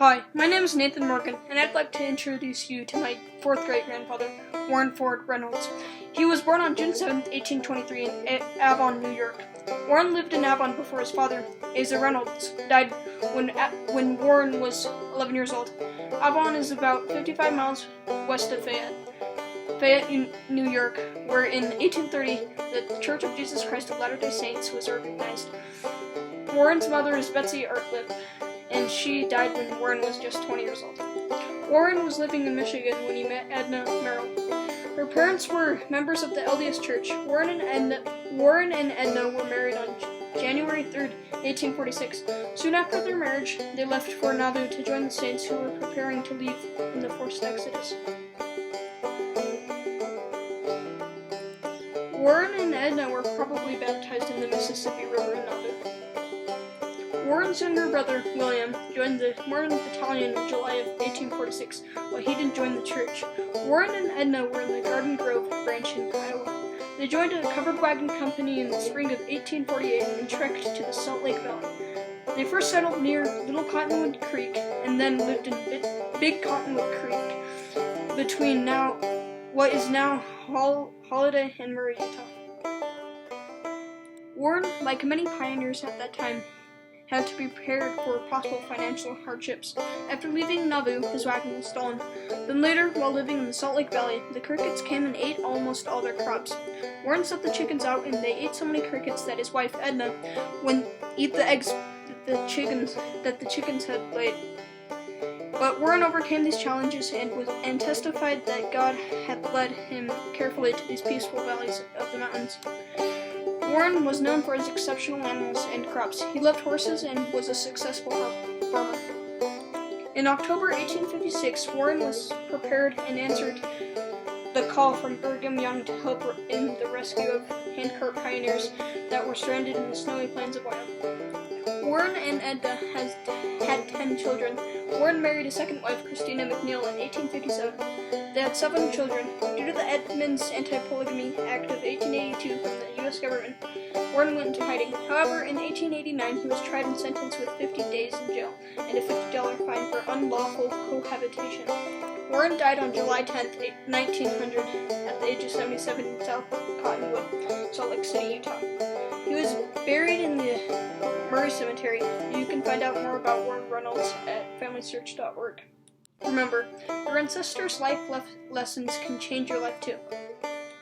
Hi, my name is Nathan Morgan, and I'd like to introduce you to my fourth great-grandfather, Warren Ford Reynolds. He was born on June 7, 1823 in Avon, New York. Warren lived in Avon before his father, Asa Reynolds, died when Warren was 11 years old. Avon is about 55 miles west of Fayette, New York, where in 1830 the Church of Jesus Christ of Latter-day Saints was organized. Warren's mother is Betsy Artlip, and she died when Warren was just 20 years old. Warren was living in Michigan when he met Edna Merrill. Her parents were members of the LDS Church. Warren and Edna were married on January 3, 1846. Soon after their marriage, they left for Nauvoo to join the Saints who were preparing to leave in the forced exodus. Warren and Edna were probably baptized in the Mississippi River in Nauvoo. Warren's younger brother, William, joined the Mormon Battalion in July of 1846, but he didn't join the church. Warren and Edna were in the Garden Grove branch in Iowa. They joined a covered wagon company in the spring of 1848 and trekked to the Salt Lake Valley. They first settled near Little Cottonwood Creek and then lived in Big Cottonwood Creek between what is now Holiday and Murray, Utah. Warren, like many pioneers at that time, had to be prepared for possible financial hardships. After leaving Nauvoo, his wagon was stolen. Then later, while living in the Salt Lake Valley, the crickets came and ate almost all their crops. Warren set the chickens out, and they ate so many crickets that his wife, Edna, would eat the eggs that the chickens had laid. But Warren overcame these challenges and testified that God had led him carefully to these peaceful valleys of the mountains. Warren was known for his exceptional animals and crops. He loved horses and was a successful farmer. In October 1856, Warren was prepared and answered the call from Brigham Young to help in the rescue of handcart pioneers that were stranded in the snowy plains of Iowa. Warren and Edna had 10 children. Warren married his second wife, Christina McNeil, in 1857. They had 7 children. Due to the Edmunds Anti-Polygamy Act of 1882 from the U.S. government, Warren went into hiding. However, in 1889, he was tried and sentenced with 50 days in jail and a $50 fine for unlawful cohabitation. Warren died on July 10, 1900, at the age of 77 in South Cottonwood, Salt Lake City, Utah. He was buried in the Murray Cemetery. You can find out more about Warren Reynolds at FamilySearch.org. Remember, your ancestors' life lessons can change your life too.